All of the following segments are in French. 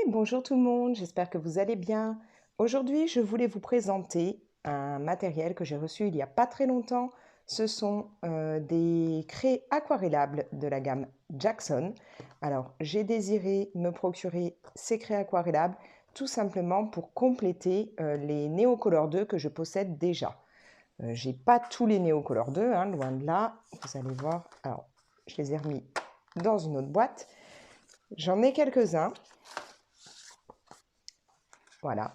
Bonjour tout le monde, j'espère que vous allez bien. Aujourd'hui, je voulais vous présenter un matériel que j'ai reçu il n'y a pas très longtemps. Ce sont des craies aquarellables de la gamme Jackson. Alors, j'ai désiré me procurer ces craies aquarellables tout simplement pour compléter les Neocolor 2 que je possède déjà. J'ai pas tous les Neocolor 2, hein, loin de là. Vous allez voir. Alors, je les ai remis dans une autre boîte. J'en ai quelques-uns. Voilà,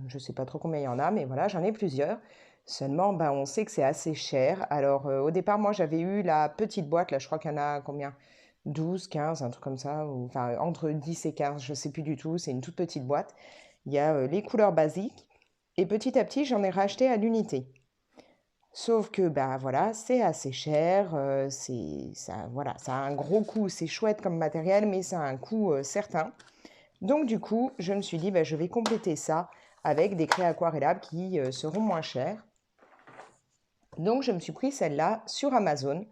je ne sais pas trop combien il y en a, mais voilà, j'en ai plusieurs. Seulement, ben, on sait que c'est assez cher. Alors, au départ, moi, j'avais eu la petite boîte, là, je crois qu'il y en a combien? 12, 15, un truc comme ça, ou, enfin, entre 10 et 15, je ne sais plus du tout, c'est une toute petite boîte. Il y a les couleurs basiques, et petit à petit, j'en ai racheté à l'unité. Sauf que, ben voilà, c'est assez cher, ça, voilà, ça a un gros coût, c'est chouette comme matériel, mais ça a un coût certain. Donc du coup, je me suis dit, bah, je vais compléter ça avec des craies aquarellables qui seront moins chères. Donc je me suis pris celle-là sur Amazon.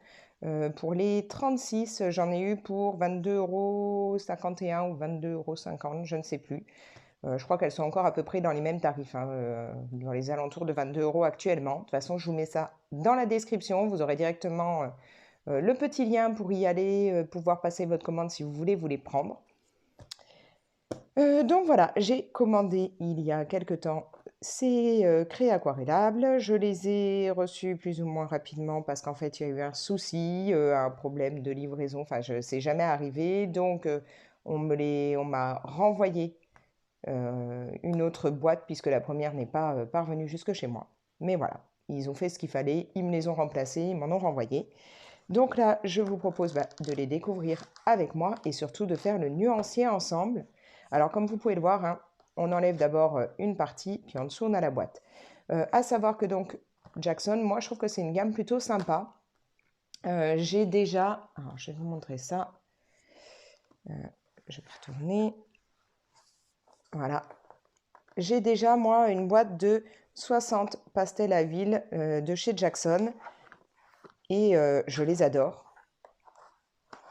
Pour les 36, j'en ai eu pour 22,51 € ou 22,50 €, je ne sais plus. Je crois qu'elles sont encore à peu près dans les mêmes tarifs, hein, dans les alentours de 22 € actuellement. De toute façon, je vous mets ça dans la description. Vous aurez directement le petit lien pour y aller, pouvoir passer votre commande si vous voulez vous les prendre. Donc voilà, j'ai commandé il y a quelque temps ces craies aquarellables. Je les ai reçus plus ou moins rapidement parce qu'en fait, il y a eu un souci, un problème de livraison, enfin, je sais jamais arrivé. Donc, on m'a renvoyé une autre boîte puisque la première n'est pas parvenue jusque chez moi. Mais voilà, ils ont fait ce qu'il fallait, ils me les ont remplacés, ils m'en ont renvoyé. Donc là, je vous propose de les découvrir avec moi et surtout de faire le nuancier ensemble. Alors, comme vous pouvez le voir, hein, on enlève d'abord une partie, puis en dessous, on a la boîte. À savoir que donc, Jackson, moi, je trouve que c'est une gamme plutôt sympa. J'ai déjà... Alors, je vais vous montrer ça. Je vais retourner. Voilà. J'ai déjà, moi, une boîte de 60 pastels à huile de chez Jackson. Et je les adore.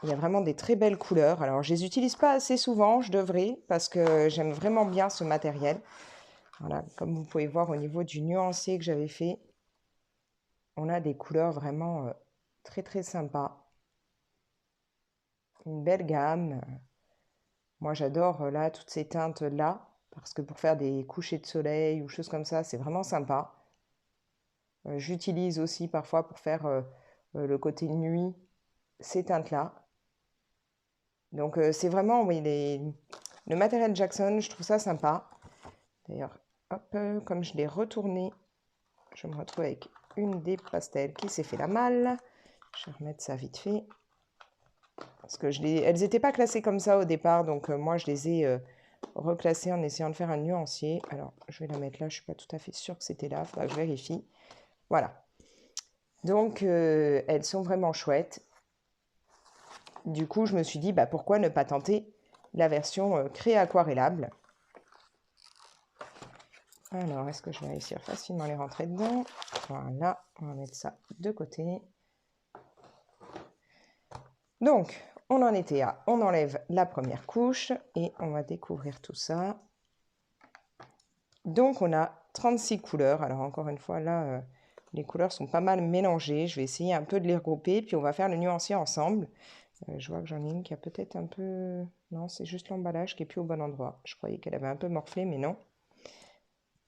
Il y a vraiment des très belles couleurs. Alors, je les utilise pas assez souvent, je devrais, parce que j'aime vraiment bien ce matériel. Voilà, comme vous pouvez voir au niveau du nuancier que j'avais fait, on a des couleurs vraiment très très sympas. Une belle gamme. Moi, j'adore là toutes ces teintes-là, parce que pour faire des couchers de soleil ou choses comme ça, c'est vraiment sympa. J'utilise aussi parfois pour faire le côté nuit ces teintes-là. Donc, c'est vraiment, oui, le matériel Jackson, je trouve ça sympa. D'ailleurs, hop, comme je l'ai retourné, je me retrouve avec une des pastels qui s'est fait la malle. Je vais remettre ça vite fait. Parce que elles n'étaient pas classées comme ça au départ, donc moi je les ai reclassées en essayant de faire un nuancier. Alors, je vais la mettre là, je ne suis pas tout à fait sûre que c'était là, il faudra que je vérifie. Voilà. Donc, elles sont vraiment chouettes. Du coup, je me suis dit, bah, pourquoi ne pas tenter la version craie aquarellable. Alors, est-ce que je vais réussir facilement à les rentrer dedans? Voilà, on va mettre ça de côté. Donc, on en était à, on enlève la première couche et on va découvrir tout ça. Donc, on a 36 couleurs. Alors, encore une fois, là, les couleurs sont pas mal mélangées. Je vais essayer un peu de les regrouper, puis on va faire le nuancier ensemble. Je vois que j'en ai une qui a peut-être un peu... Non, c'est juste l'emballage qui est plus au bon endroit. Je croyais qu'elle avait un peu morflé, mais non.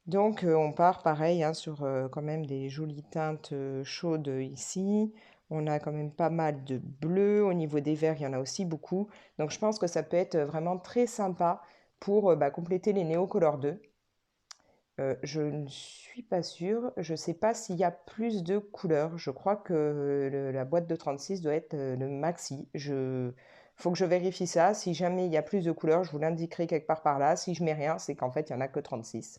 Donc, on part pareil hein, sur quand même des jolies teintes chaudes ici. On a quand même pas mal de bleu. Au niveau des verts, il y en a aussi beaucoup. Donc, je pense que ça peut être vraiment très sympa pour compléter les Neocolor 2. Je ne suis pas sûre. Je ne sais pas s'il y a plus de couleurs. Je crois que la boîte de 36 doit être le maxi. Faut que je vérifie ça. Si jamais il y a plus de couleurs, je vous l'indiquerai quelque part par là. Si je mets rien, c'est qu'en fait, il n'y en a que 36.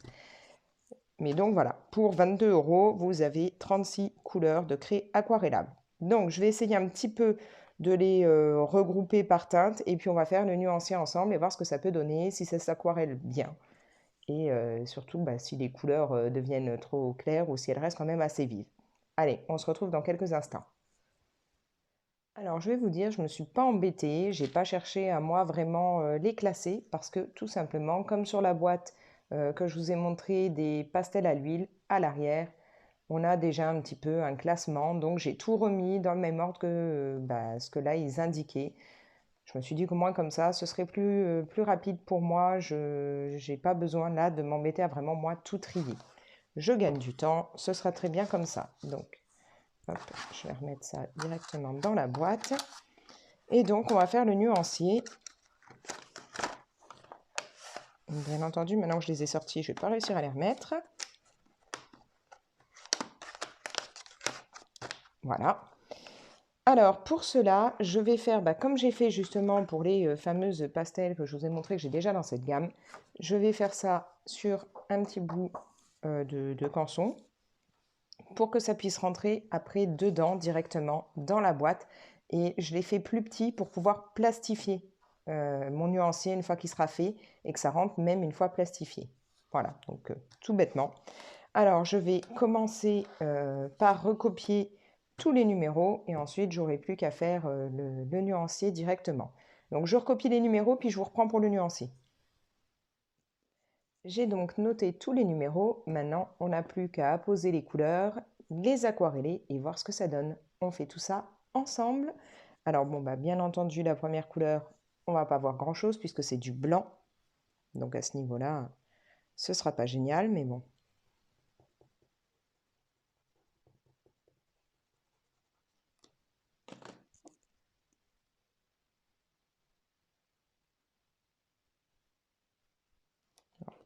Mais donc voilà, pour 22 €, vous avez 36 couleurs de craie aquarellable. Donc je vais essayer un petit peu de les regrouper par teinte et puis on va faire le nuancier ensemble et voir ce que ça peut donner, si ça s'aquarelle bien. Et surtout si les couleurs deviennent trop claires ou si elles restent quand même assez vives. Allez, on se retrouve dans quelques instants. Alors, je vais vous dire, je ne me suis pas embêtée, j'ai pas cherché à moi vraiment les classer parce que tout simplement, comme sur la boîte que je vous ai montré des pastels à l'huile à l'arrière, on a déjà un petit peu un classement, donc j'ai tout remis dans le même ordre que bah, ce que là ils indiquaient. Je me suis dit qu'au moins comme ça, ce serait plus rapide pour moi. Je n'ai pas besoin là de m'embêter à vraiment moi tout trier. Je gagne du temps, ce sera très bien comme ça. Donc, hop, je vais remettre ça directement dans la boîte. Et donc, on va faire le nuancier. Bien entendu, maintenant que je les ai sortis, je ne vais pas réussir à les remettre. Voilà. Alors, pour cela, je vais faire, bah, comme j'ai fait justement pour les fameuses pastels que je vous ai montré que j'ai déjà dans cette gamme, je vais faire ça sur un petit bout de canson pour que ça puisse rentrer après dedans directement dans la boîte. Et je l'ai fait plus petit pour pouvoir plastifier mon nuancier une fois qu'il sera fait et que ça rentre même une fois plastifié. Voilà, donc tout bêtement. Alors, je vais commencer par recopier tous les numéros et ensuite, j'aurai plus qu'à faire le nuancier directement. Donc, je recopie les numéros puis je vous reprends pour le nuancier. J'ai donc noté tous les numéros. Maintenant, on n'a plus qu'à apposer les couleurs, les aquareller et voir ce que ça donne. On fait tout ça ensemble. Alors bon, bah, bien entendu, la première couleur, on va pas voir grand-chose puisque c'est du blanc. Donc à ce niveau-là, ce sera pas génial, mais bon.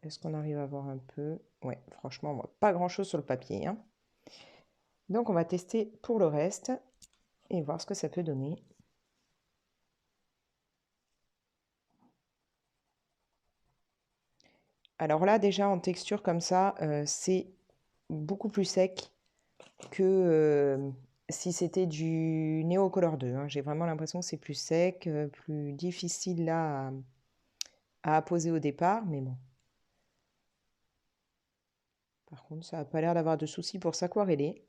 Est-ce qu'on arrive à voir un peu? Ouais, franchement, on voit pas grand-chose sur le papier, hein. Donc on va tester pour le reste et voir ce que ça peut donner. Alors là, déjà en texture comme ça, c'est beaucoup plus sec que si c'était du Neocolor 2, hein. J'ai vraiment l'impression que c'est plus sec, plus difficile là à apposer au départ, mais bon. Par contre, ça n'a pas l'air d'avoir de soucis pour s'aquareller.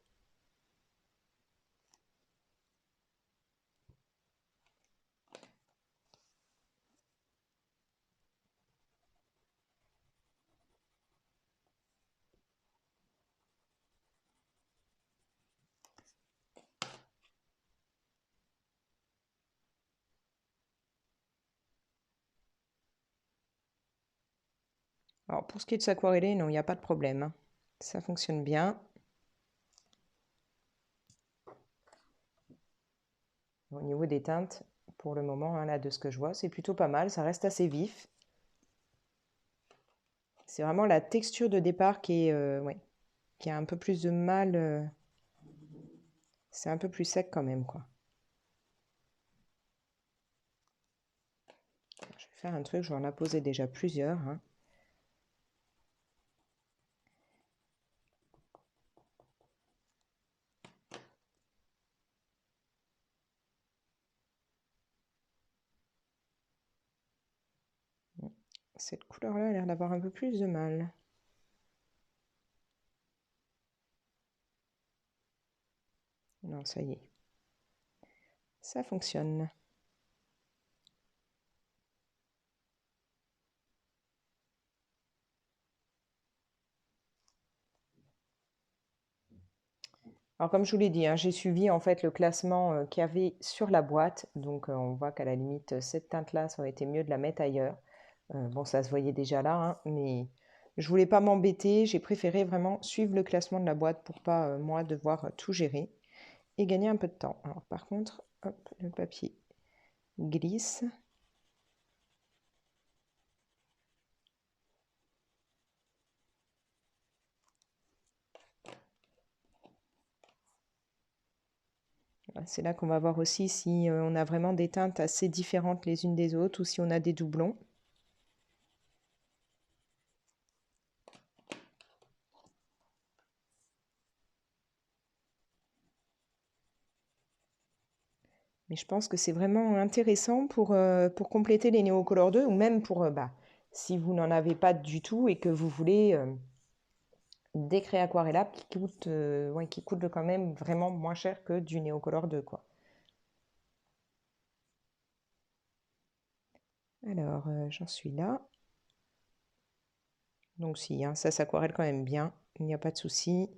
Alors pour ce qui est de s'aquareller, non, il n'y a pas de problème, hein. Ça fonctionne bien. Au niveau des teintes, pour le moment, hein, là, de ce que je vois, c'est plutôt pas mal. Ça reste assez vif. C'est vraiment la texture de départ ouais, qui a un peu plus de mal. C'est un peu plus sec quand même, quoi. Je vais faire un truc, je vais en apposer déjà plusieurs, hein. Cette couleur-là a l'air d'avoir un peu plus de mal. Non, ça y est. Ça fonctionne. Alors comme je vous l'ai dit, hein, j'ai suivi en fait le classement qu'il y avait sur la boîte. Donc on voit qu'à la limite, cette teinte-là, ça aurait été mieux de la mettre ailleurs. Bon, ça se voyait déjà là, hein, mais je voulais pas m'embêter. J'ai préféré vraiment suivre le classement de la boîte pour pas, moi, devoir tout gérer et gagner un peu de temps. Alors par contre, hop, le papier glisse. C'est là qu'on va voir aussi si on a vraiment des teintes assez différentes les unes des autres ou si on a des doublons. Mais je pense que c'est vraiment intéressant pour compléter les Neocolor 2 ou même pour, bah, si vous n'en avez pas du tout et que vous voulez des craies aquarellables qui coûtent ouais, qui coûtent quand même vraiment moins cher que du Neocolor 2, quoi. Alors, j'en suis là. Donc si, hein, ça s'aquarelle quand même bien, il n'y a pas de souci.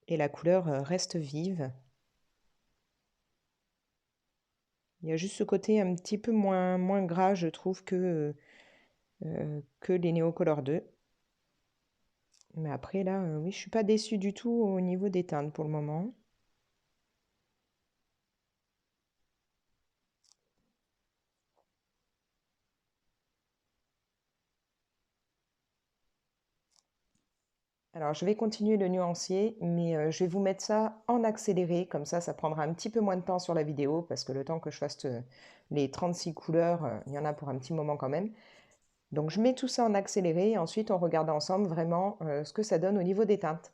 Et la couleur reste vive. Il y a juste ce côté un petit peu moins gras, je trouve, que les Neocolor 2. Mais après, là, oui, je suis pas déçue du tout au niveau des teintes pour le moment. Alors, je vais continuer le nuancier, mais je vais vous mettre ça en accéléré, comme ça prendra un petit peu moins de temps sur la vidéo, parce que le temps que je fasse les 36 couleurs, il y en a pour un petit moment quand même. Donc, je mets tout ça en accéléré, et ensuite on regarde ensemble vraiment ce que ça donne au niveau des teintes.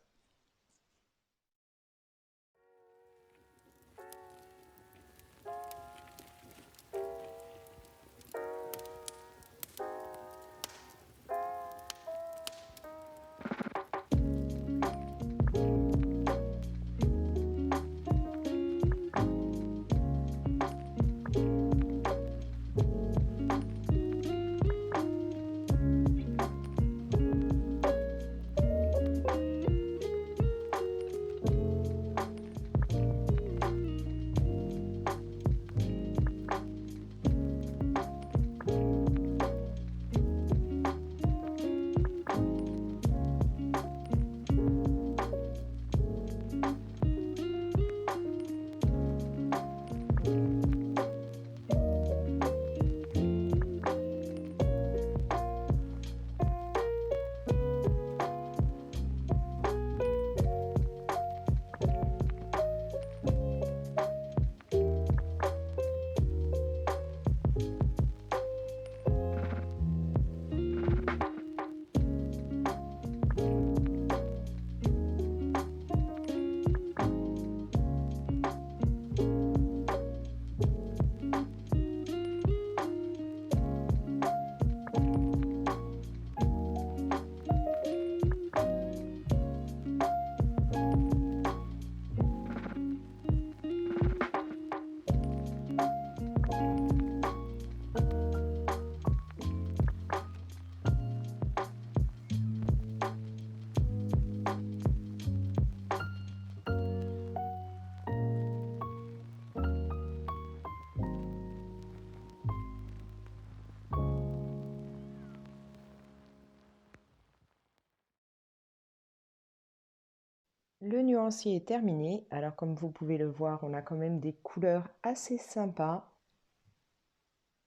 Le nuancier est terminé. Alors comme vous pouvez le voir, on a quand même des couleurs assez sympas.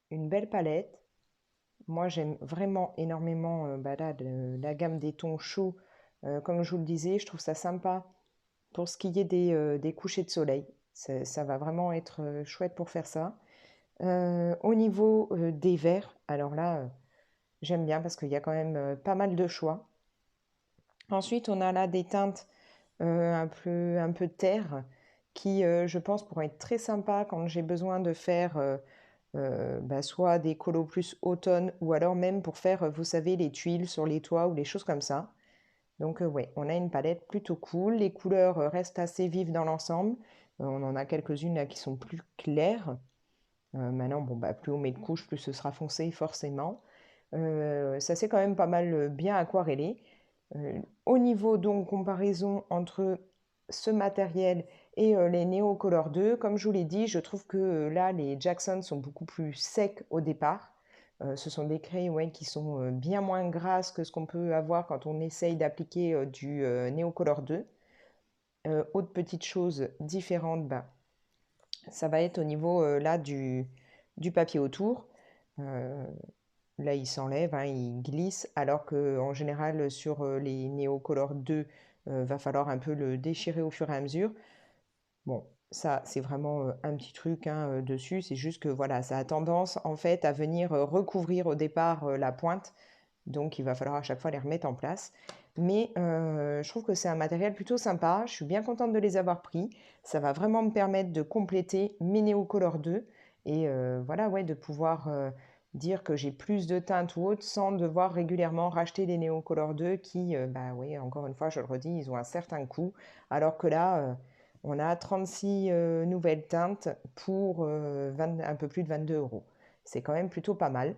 Une belle palette. Moi j'aime vraiment énormément là, la gamme des tons chauds. Comme je vous le disais, je trouve ça sympa pour ce qui est des couchers de soleil. Ça va vraiment être chouette pour faire ça. Au niveau des verts, alors là, j'aime bien parce qu'il y a quand même pas mal de choix. Ensuite, on a là des teintes un peu terre qui, je pense, pourraient être très sympas quand j'ai besoin de faire soit des colos plus automne ou alors même pour faire, vous savez, les tuiles sur les toits ou les choses comme ça. Donc ouais, on a une palette plutôt cool. Les couleurs restent assez vives dans l'ensemble. On en a quelques-unes là qui sont plus claires. Maintenant, bon, bah, plus on met de couches, plus ce sera foncé forcément. Ça c'est quand même pas mal bien aquarellé. Au niveau donc comparaison entre ce matériel et les Neo Color 2, comme je vous l'ai dit, je trouve que là les Jackson sont beaucoup plus secs au départ. Ce sont des craies ouais, qui sont bien moins grasses que ce qu'on peut avoir quand on essaye d'appliquer du Neo Color 2. Autre petite chose différente, bah, ça va être au niveau là du papier autour. Euh, Là, il s'enlève, hein, il glisse, alors qu'en général, sur les Neocolor 2, va falloir un peu le déchirer au fur et à mesure. Bon, ça, c'est vraiment un petit truc hein, dessus. C'est juste que voilà, ça a tendance en fait à venir recouvrir au départ la pointe. Donc, il va falloir à chaque fois les remettre en place. Mais je trouve que c'est un matériel plutôt sympa. Je suis bien contente de les avoir pris. Ça va vraiment me permettre de compléter mes Neocolor 2 et voilà, ouais, de pouvoir dire que j'ai plus de teintes ou autres sans devoir régulièrement racheter des Neocolor 2 qui, bah oui, encore une fois, je le redis, ils ont un certain coût. Alors que là, On a 36 nouvelles teintes pour un peu plus de 22 euros. C'est quand même plutôt pas mal.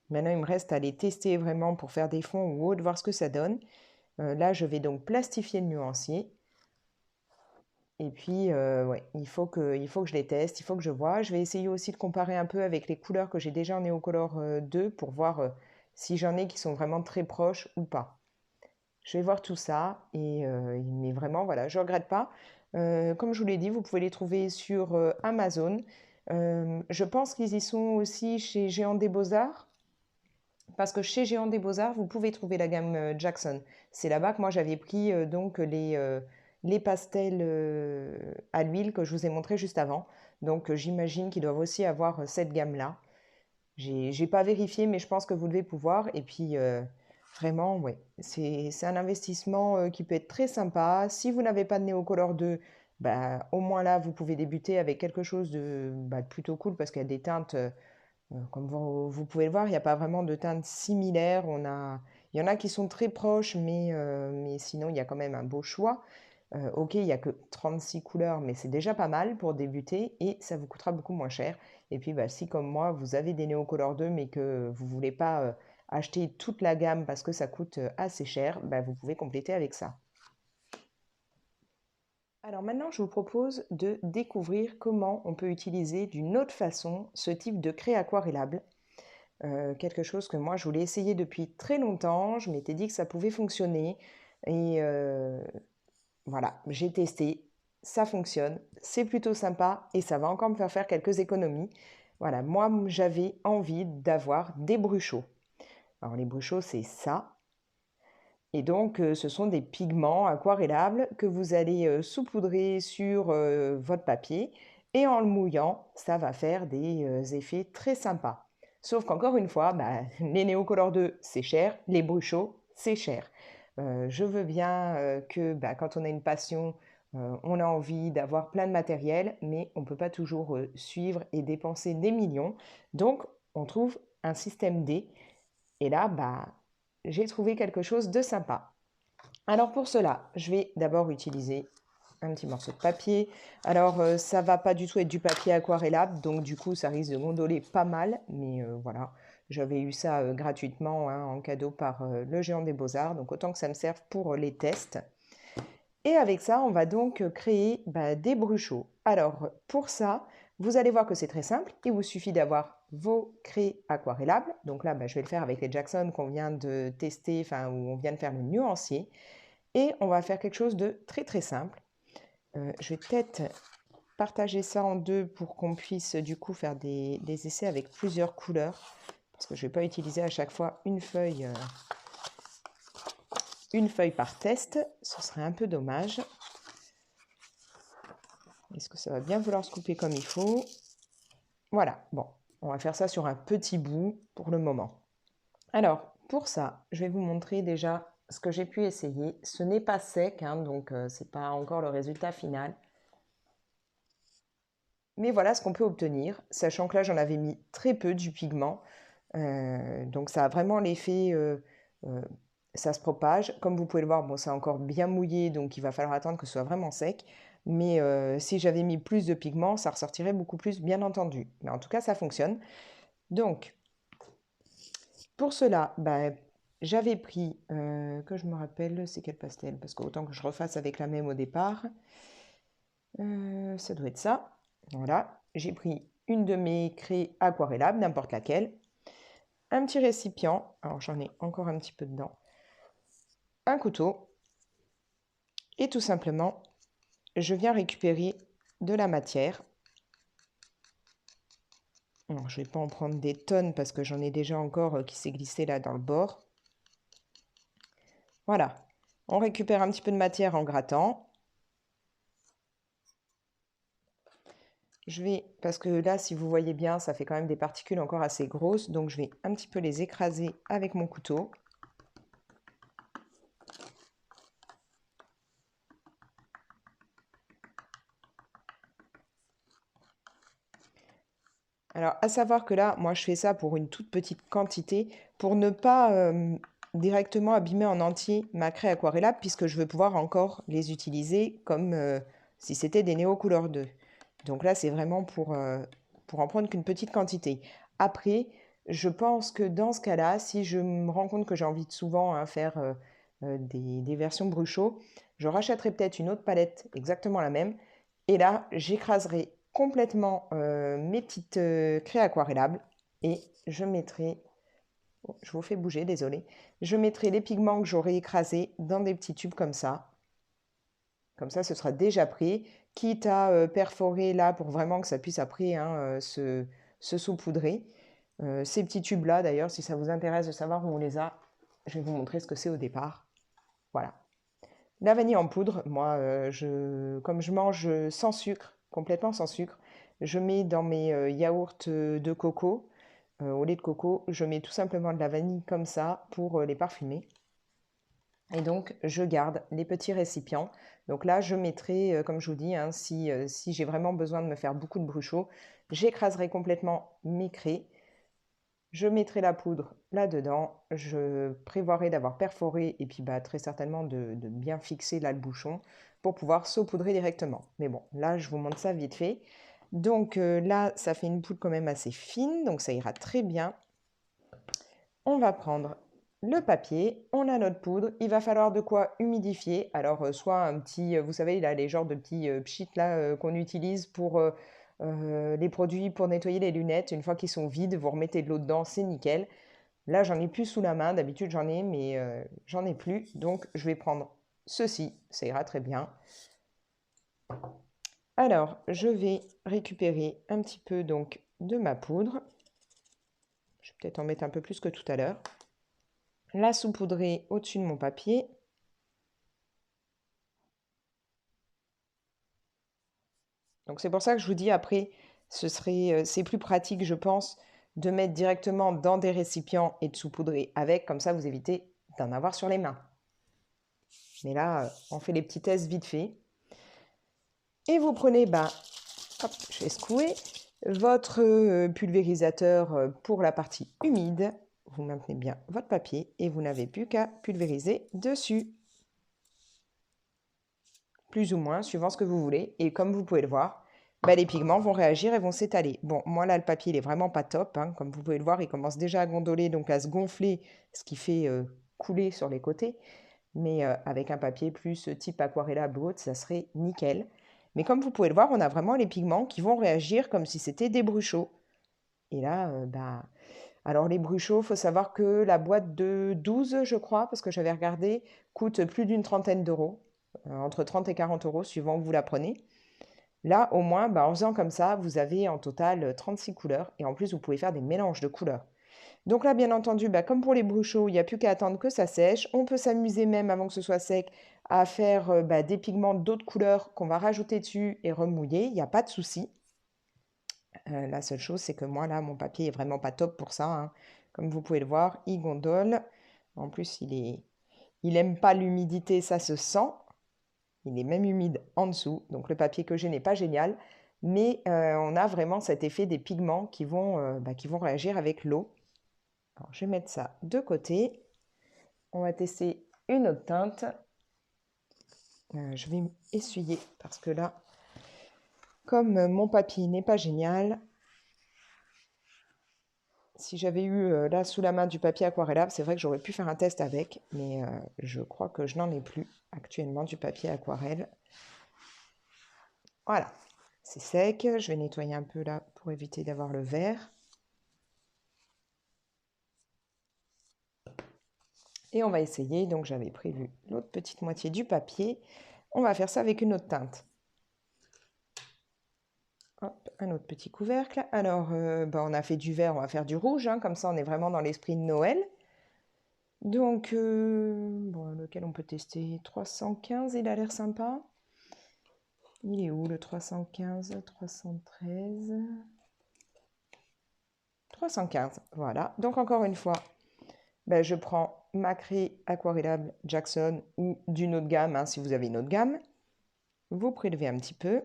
Maintenant, il me reste à les tester vraiment pour faire des fonds ou autre, voir ce que ça donne. Là, je vais donc plastifier le nuancier. Et puis, ouais, il faut que je les teste, il faut que je vois. Je vais essayer aussi de comparer un peu avec les couleurs que j'ai déjà en Neocolor 2 pour voir si j'en ai qui sont vraiment très proches ou pas. Je vais voir tout ça, mais vraiment, voilà, je ne regrette pas. Comme je vous l'ai dit, vous pouvez les trouver sur Amazon. Je pense qu'ils y sont aussi chez Géant des Beaux-Arts. Parce que chez Géant des Beaux-Arts, vous pouvez trouver la gamme Jackson. C'est là-bas que moi j'avais pris donc les pastels à l'huile que je vous ai montré juste avant. Donc j'imagine qu'ils doivent aussi avoir cette gamme-là. J'ai pas vérifié, mais je pense que vous devez pouvoir. Et puis vraiment, ouais, c'est un investissement qui peut être très sympa. Si vous n'avez pas de Neocolor 2, bah, au moins là, vous pouvez débuter avec quelque chose de plutôt cool parce qu'il y a des teintes. Comme vous pouvez le voir, il n'y a pas vraiment de teintes similaires. Il y en a qui sont très proches, mais sinon, il y a quand même un beau choix. Ok, il n'y a que 36 couleurs, mais c'est déjà pas mal pour débuter et ça vous coûtera beaucoup moins cher. Et puis, bah, si comme moi, vous avez des Neocolor 2, mais que vous ne voulez pas acheter toute la gamme parce que ça coûte assez cher, bah, vous pouvez compléter avec ça. Alors maintenant, je vous propose de découvrir comment on peut utiliser d'une autre façon ce type de craie aquarellable. Quelque chose que moi je voulais essayer depuis très longtemps. Je m'étais dit que ça pouvait fonctionner. Et voilà, j'ai testé. Ça fonctionne. C'est plutôt sympa et ça va encore me faire faire quelques économies. Voilà, moi j'avais envie d'avoir des bruchots. Alors les bruchots, c'est ça. Et donc, ce sont des pigments aquarellables que vous allez saupoudrer sur votre papier et en le mouillant, ça va faire des effets très sympas. Sauf qu'encore une fois, bah, les Néocolor 2, c'est cher, les Bruchot, c'est cher. Je veux bien que bah, quand on a une passion, on a envie d'avoir plein de matériel, mais on ne peut pas toujours suivre et dépenser des millions. Donc, on trouve un système D. Et là, bah, j'ai trouvé quelque chose de sympa. Alors pour cela, je vais d'abord utiliser un petit morceau de papier. Alors ça va pas du tout être du papier aquarellable, donc du coup ça risque de gondoler pas mal, mais voilà, j'avais eu ça gratuitement hein, en cadeau par le Géant des Beaux-Arts, donc autant que ça me serve pour les tests. Et avec ça, on va donc créer des bruchots. Alors pour ça, vous allez voir que c'est très simple. Il vous suffit d'avoir vos craies aquarellables. Donc là, je vais le faire avec les Jackson qu'on vient de tester, enfin où on vient de faire le nuancier. Et on va faire quelque chose de très très simple. Je vais peut-être partager ça en deux pour qu'on puisse du coup faire des essais avec plusieurs couleurs. Parce que je ne vais pas utiliser à chaque fois une feuille par test. Ce serait un peu dommage. Est-ce que ça va bien vouloir se couper comme il faut? Voilà, bon, on va faire ça sur un petit bout pour le moment. Alors, pour ça, je vais vous montrer déjà ce que j'ai pu essayer. Ce n'est pas sec, hein, donc ce n'est pas encore le résultat final. Mais voilà ce qu'on peut obtenir, sachant que là, j'en avais mis très peu du pigment. Donc ça a vraiment l'effet, ça se propage. Comme vous pouvez le voir, bon, c'est encore bien mouillé, donc il va falloir attendre que ce soit vraiment sec. Mais si j'avais mis plus de pigment, ça ressortirait beaucoup plus, bien entendu. Mais en tout cas, ça fonctionne. Donc, pour cela, j'avais pris, que je me rappelle, c'est quel pastel? Parce qu'autant que je refasse avec la même au départ, ça doit être ça. Voilà, j'ai pris une de mes craies aquarellables, n'importe laquelle, un petit récipient, alors j'en ai encore un petit peu dedans, un couteau, et tout simplement, je viens récupérer de la matière. Alors, je ne vais pas en prendre des tonnes parce que j'en ai déjà encore qui s'est glissé là dans le bord. Voilà, on récupère un petit peu de matière en grattant. Je vais, parce que là, si vous voyez bien, ça fait quand même des particules encore assez grosses, donc je vais un petit peu les écraser avec mon couteau. Alors, à savoir que là, moi, je fais ça pour une toute petite quantité, pour ne pas directement abîmer en entier ma craie aquarellable, puisque je veux pouvoir encore les utiliser comme si c'était des Néo Couleur 2. Donc là, c'est vraiment pour en prendre qu'une petite quantité. Après, je pense que dans ce cas-là, si je me rends compte que j'ai envie de souvent faire des versions Bruchot, je rachèterai peut-être une autre palette exactement la même. Et là, j'écraserai complètement mes petites craies aquarellables et je mettrai, oh, je vous fais bouger, désolé, je mettrai les pigments que j'aurai écrasés dans des petits tubes comme ça. Comme ça, ce sera déjà pris, quitte à perforer là pour vraiment que ça puisse après hein, se saupoudrer. Ces petits tubes-là, d'ailleurs, si ça vous intéresse de savoir où on les a, je vais vous montrer ce que c'est au départ. Voilà. La vanille en poudre, moi, comme je mange sans sucre, complètement sans sucre, je mets dans mes yaourts de coco, au lait de coco, je mets tout simplement de la vanille comme ça pour les parfumer. Et donc, je garde les petits récipients. Donc là, je mettrai, comme je vous dis, hein, si j'ai vraiment besoin de me faire beaucoup de bruchot, j'écraserai complètement mes craies. Je mettrai la poudre là-dedans. Je prévoirai d'avoir perforé et puis bah, très certainement de bien fixer là le bouchon pour pouvoir saupoudrer directement. Mais bon, là, je vous montre ça vite fait. Donc là, ça fait une poudre quand même assez fine, donc ça ira très bien. On va prendre le papier, on a notre poudre, il va falloir de quoi humidifier. Alors soit un petit, vous savez, là, les genres de petits pchits là qu'on utilise pour les produits pour nettoyer les lunettes. Une fois qu'ils sont vides, vous remettez de l'eau dedans, c'est nickel. Là, j'en ai plus sous la main. D'habitude, j'en ai, mais j'en ai plus. Donc, je vais prendre ceci. Ça ira très bien. Alors, je vais récupérer un petit peu donc de ma poudre. Je vais peut-être en mettre un peu plus que tout à l'heure. La saupoudrer au-dessus de mon papier. Donc, c'est pour ça que je vous dis après, c'est plus pratique, je pense, de mettre directement dans des récipients et de saupoudrer avec. Comme ça, vous évitez d'en avoir sur les mains. Mais là, on fait les petits tests vite fait. Et vous prenez, hop, je vais secouer, votre pulvérisateur pour la partie humide. Vous maintenez bien votre papier et vous n'avez plus qu'à pulvériser dessus. Plus ou moins, suivant ce que vous voulez. Et comme vous pouvez le voir, les pigments vont réagir et vont s'étaler. Bon, moi là, le papier, il est vraiment pas top. Hein. Comme vous pouvez le voir, il commence déjà à gondoler, donc à se gonfler, ce qui fait couler sur les côtés. Mais avec un papier plus type aquarellable ou autre, ça serait nickel. Mais comme vous pouvez le voir, on a vraiment les pigments qui vont réagir comme si c'était des bruchots. Et là, alors les bruchots, il faut savoir que la boîte de 12, je crois, parce que j'avais regardé, coûte plus d'une trentaine d'euros, entre 30 et 40 euros, suivant que vous la prenez. Là, au moins, en faisant comme ça, vous avez en total 36 couleurs. Et en plus, vous pouvez faire des mélanges de couleurs. Donc là, bien entendu, comme pour les bruchots, il n'y a plus qu'à attendre que ça sèche. On peut s'amuser même avant que ce soit sec à faire des pigments d'autres couleurs qu'on va rajouter dessus et remouiller. Il n'y a pas de souci. La seule chose, c'est que moi, là, mon papier est vraiment pas top pour ça. Hein. Comme vous pouvez le voir, il gondole. En plus, il aime pas l'humidité, ça se sent. Il est même humide en dessous. Donc le papier que j'ai n'est pas génial. Mais on a vraiment cet effet des pigments qui vont réagir avec l'eau. Alors, je vais mettre ça de côté. On va tester une autre teinte. Je vais essuyer parce que là, comme mon papier n'est pas génial, si j'avais eu là sous la main du papier aquarellable, c'est vrai que j'aurais pu faire un test avec, mais je crois que je n'en ai plus actuellement du papier aquarelle. Voilà, c'est sec. Je vais nettoyer un peu là pour éviter d'avoir le vert. Et on va essayer, donc j'avais prévu l'autre petite moitié du papier. On va faire ça avec une autre teinte. Hop, un autre petit couvercle. Alors, on a fait du vert, on va faire du rouge. Hein, comme ça, on est vraiment dans l'esprit de Noël. Donc, lequel on peut tester? 315, il a l'air sympa. Il est où le 315? 313. 315, voilà. Donc, encore une fois, je prends ma craie aquarellable Jackson ou d'une autre gamme, hein, si vous avez une autre gamme. Vous prélevez un petit peu.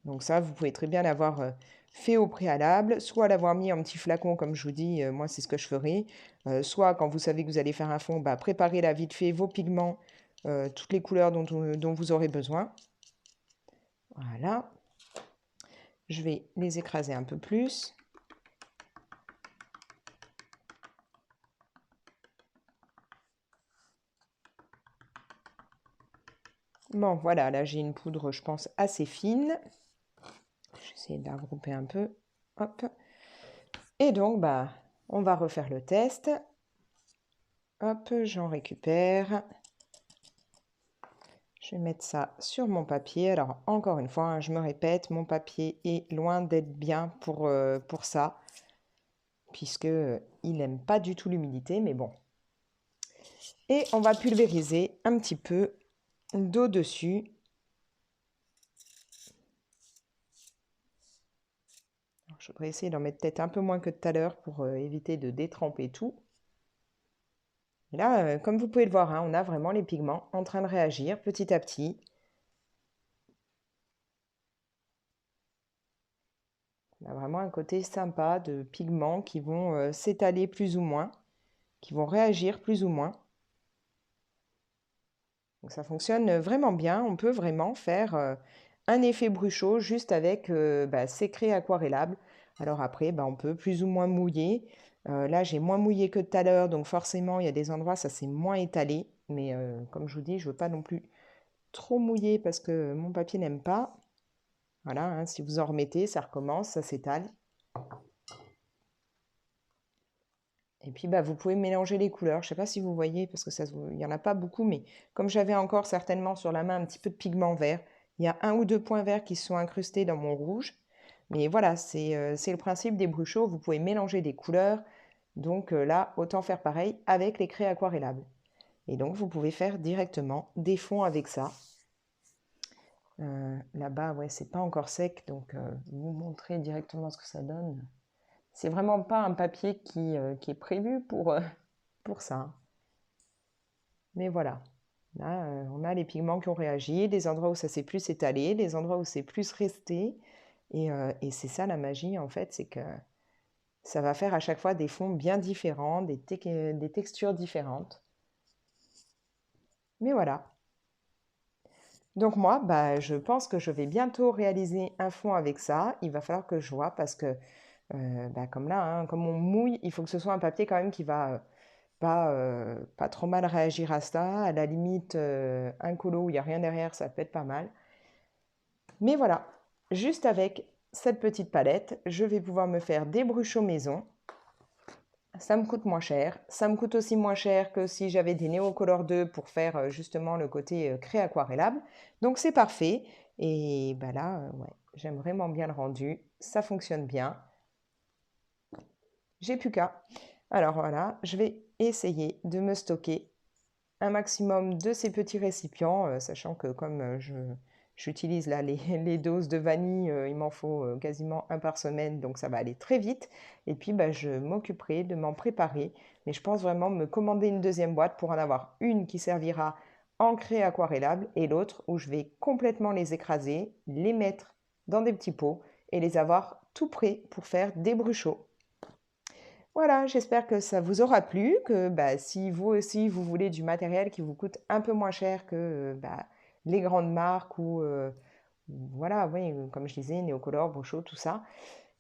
Donc ça, vous pouvez très bien l'avoir fait au préalable, soit l'avoir mis en petit flacon comme je vous dis, moi c'est ce que je ferai, soit quand vous savez que vous allez faire un fond, bah, préparez là vite fait vos pigments, toutes les couleurs dont vous aurez besoin. Voilà. Je vais les écraser un peu plus. Bon, voilà, là j'ai une poudre, je pense, assez fine. J'essaie de la regrouper un peu. Hop. Et donc, bah, on va refaire le test. Hop, j'en récupère. Je vais mettre ça sur mon papier. Alors, encore une fois, hein, je me répète, mon papier est loin d'être bien pour ça, puisque il n'aime pas du tout l'humidité, mais bon. Et on va pulvériser un petit peu d'eau dessus. Alors, je voudrais essayer d'en mettre peut-être un peu moins que tout à l'heure pour éviter de détremper tout. Et là, comme vous pouvez le voir, hein, on a vraiment les pigments en train de réagir petit à petit. On a vraiment un côté sympa de pigments qui vont s'étaler plus ou moins, qui vont réagir plus ou moins. Donc ça fonctionne vraiment bien. On peut vraiment faire un effet bruchot juste avec ces craies aquarellables. Alors après, on peut plus ou moins mouiller. Là, j'ai moins mouillé que tout à l'heure, donc forcément, il y a des endroits, ça s'est moins étalé. Mais comme je vous dis, je ne veux pas non plus trop mouiller parce que mon papier n'aime pas. Voilà, hein, si vous en remettez, ça recommence, ça s'étale. Et puis, vous pouvez mélanger les couleurs. Je ne sais pas si vous voyez, parce que il n'y en a pas beaucoup, mais comme j'avais encore certainement sur la main un petit peu de pigment vert, il y a 1 ou 2 points verts qui se sont incrustés dans mon rouge. Mais voilà, c'est le principe des bruchots. Vous pouvez mélanger des couleurs. Donc là, autant faire pareil avec les craies aquarellables. Et donc, vous pouvez faire directement des fonds avec ça. Là-bas, ouais, c'est pas encore sec, donc vous montrer directement ce que ça donne. C'est vraiment pas un papier qui est prévu pour ça. Mais voilà. Là, on a les pigments qui ont réagi, des endroits où ça s'est plus étalé, des endroits où c'est plus resté. Et c'est ça la magie, en fait, c'est que ça va faire à chaque fois des fonds bien différents, des textures différentes. Mais voilà. Donc moi, je pense que je vais bientôt réaliser un fond avec ça. Il va falloir que je vois parce que, comme là, hein, comme on mouille, il faut que ce soit un papier quand même qui va pas trop mal réagir à ça. À la limite, un colo où il n'y a rien derrière, ça peut être pas mal. Mais voilà, juste avec cette petite palette, je vais pouvoir me faire des bruchots maison. Ça me coûte moins cher. Ça me coûte aussi moins cher que si j'avais des Neocolor 2 pour faire justement le côté craie aquarellable. Donc c'est parfait. Et là, ouais, j'aime vraiment bien le rendu. Ça fonctionne bien. J'ai plus qu'à. Alors voilà, je vais essayer de me stocker un maximum de ces petits récipients, sachant que comme j'utilise là les doses de vanille, il m'en faut quasiment un par semaine, donc ça va aller très vite. Et puis je m'occuperai de m'en préparer, mais je pense vraiment me commander une deuxième boîte pour en avoir une qui servira en craie aquarellable et l'autre où je vais complètement les écraser, les mettre dans des petits pots et les avoir tout prêts pour faire des bruchots. Voilà, j'espère que ça vous aura plu, que si vous aussi vous voulez du matériel qui vous coûte un peu moins cher que les grandes marques ou voilà, oui, comme je disais, Néocolor, Bruchot, tout ça,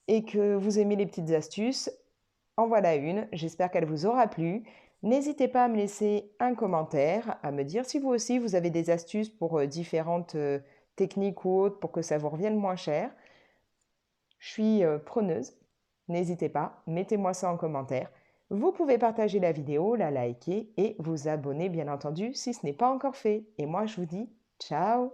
et que vous aimez les petites astuces, en voilà une. J'espère qu'elle vous aura plu. N'hésitez pas à me laisser un commentaire, à me dire si vous aussi vous avez des astuces pour différentes techniques ou autres pour que ça vous revienne moins cher. Je suis preneuse. N'hésitez pas, mettez-moi ça en commentaire. Vous pouvez partager la vidéo, la liker et vous abonner bien entendu si ce n'est pas encore fait. Et moi je vous dis ciao!